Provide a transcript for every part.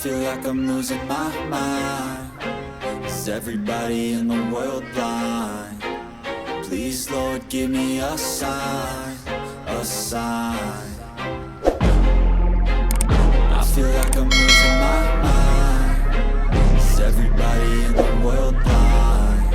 feel like I'm losing my mind. Is everybody in the world blind? Please, Lord, give me a sign, a sign. I feel like I'm losing my mind. Is everybody in the world blind?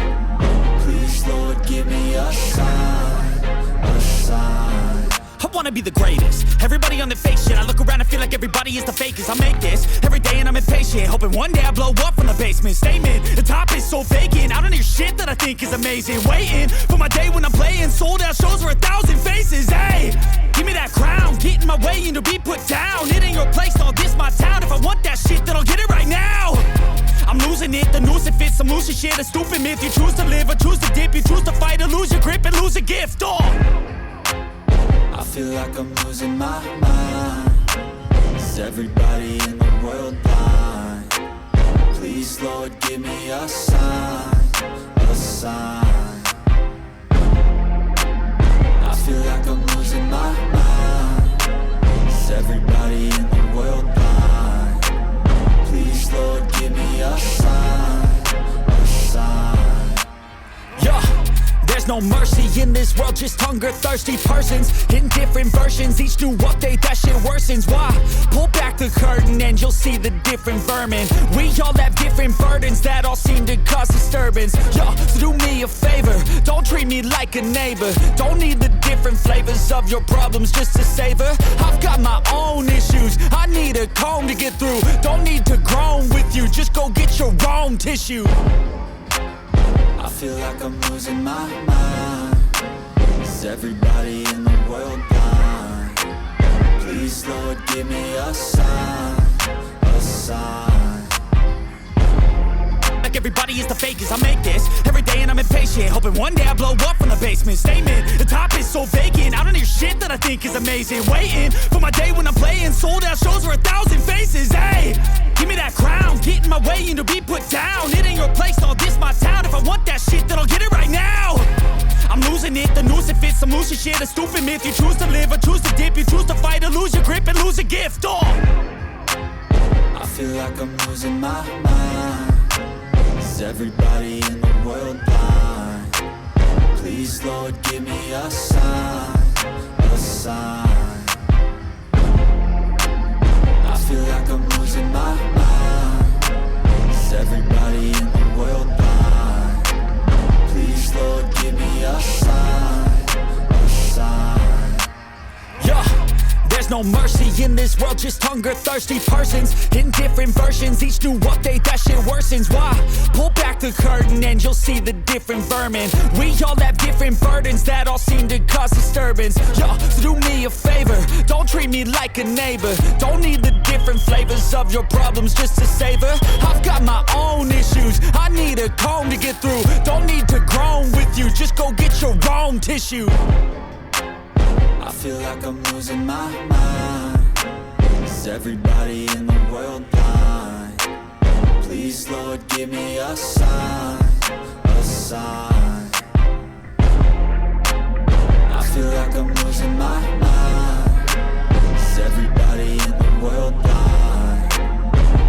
Please, Lord, give me a sign, a sign. I wanna be the greatest. Everybody on the fake shit. I look around and feel like everybody is the fakest. I make this every day and I'm impatient, hoping one day I blow up from the basement. Statement, the top is so vacant. I don't hear shit that I think is amazing. Waiting for my day when I'm playing sold out shows for 1,000 faces. Hey, give me that crown, get in my way and to be put down. It ain't your place, all this my town. If I want that shit, then I'll get it right now. I'm losing it, the noose it fits. I'm losing shit, a stupid myth. You choose to live or choose to dip. You choose to fight or lose your grip and lose a gift. Oh, I feel like I'm losing my mind. Is everybody in the world blind? Please, Lord, give me a sign, a sign. I feel like I'm losing my mind. Is everybody in the world blind? Please, Lord, give me a sign, a sign. yeah. There's no mercy in this world, just hunger-thirsty persons in different versions. Each new update, that shit worsens. Why? Pull back the curtain and you'll see the different vermin. We all have different burdens that all seem to cause disturbance. Yo, so do me a favor, don't treat me like a neighbor. Don't need the different flavors of your problems just to savor. I've got my own issues, I need a comb to get through. Don't need to groan with you, just go get your own tissue. I feel like I'm losing my mind. Is everybody in the world blind? Please, Lord, give me a sign, a sign. Like everybody is the fakest. I make this every day and I'm impatient, hoping one day I blow up from the basement. Statement, the top is so vacant. I don't hear shit that I think is amazing. Waiting for my day when I'm playing sold out shows for 1,000 faces. Hey, give me that crown, get in my way and to be put down. It ain't your place, all this my town. If I want that shit, then I'll get it right now. I'm losing it, the noose it fits. I'm losing shit, a stupid myth. You choose to live or choose to dip. You choose to fight or lose your grip and lose a gift. Oh, I feel like I'm losing my mind. Is everybody in the world blind? Please, Lord, give me a sign, a sign. I feel like I'm losing my mind. Is everybody in the world blind? Please, Lord, give me a sign, a sign. yeah. There's no mercy in this world, just hunger-thirsty persons in different versions. Each new update, that shit worsens. Why? Pull back the curtain and you'll see the different vermin. We all have different burdens that all seem to cause disturbance. Yo, so do me a favor, don't treat me like a neighbor. Don't need the different flavors of your problems just to savor. I've got my own issues, I need a comb to get through. Don't need to groan with you, just go get your own tissue. I feel like I'm losing my mind. Is everybody in the world blind? Please, Lord, give me a sign, a sign. I feel like I'm losing my mind. Is everybody in the world blind?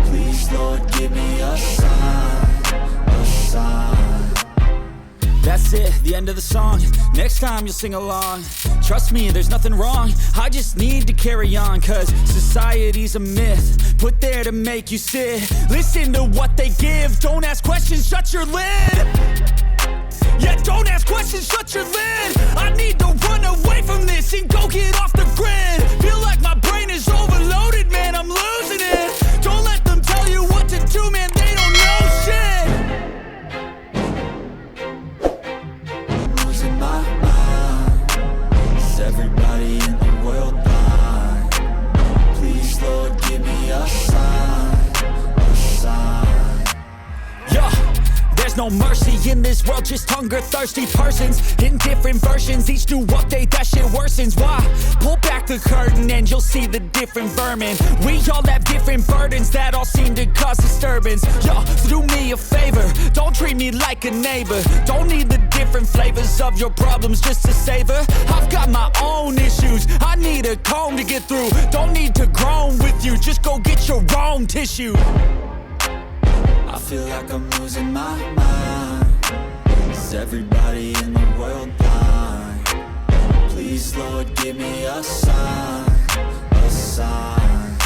Please, Lord, give me a sign, a sign. That's it, the end of the song. Next time you'll sing along. Trust me, there's nothing wrong. I just need to carry on, cause society's a myth put there to make you sit. Listen to what they give. Don't ask questions, shut your lid. Yeah, don't ask questions, shut your lid. I need to run away from this and go get off the grid. Feel like my brain is overloaded, man, I'm losing it. Don't let them tell you what to do, man, they don't know shit. Losing my mind. Is everybody in the world blind? Please, Lord, give me a sign, a sign. Yeah, there's no no mercy in this world, just hunger thirsty persons in different versions, each new update that shit worsens. Why? Pull back the curtain and you'll see the different vermin. We all have different burdens that all seem to cause disturbance. Yo, so do me a favor, don't treat me like a neighbor. Don't need the different flavors of your problems just to savor. I've got my own issues, I need a comb to get through. Don't need to groan with you, just go get your own tissue. I feel like I'm losing my mind. Is everybody in the world blind? Please, Lord, give me a sign, a sign.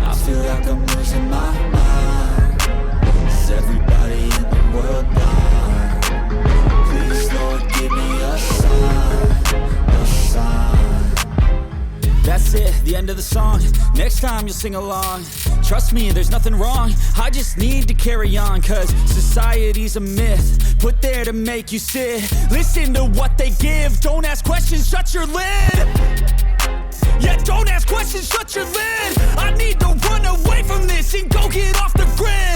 I feel like I'm losing my mind. Is everybody in the world blind? Please, Lord, give me a sign, a sign. That's it, the end of the song. Next time you'll sing along. Trust me, there's nothing wrong. I just need to carry on, cause society's a myth put there to make you sit. Listen to what they give. Don't ask questions, shut your lid. Yeah, don't ask questions, shut your lid. I need to run away from this and go get off the grid.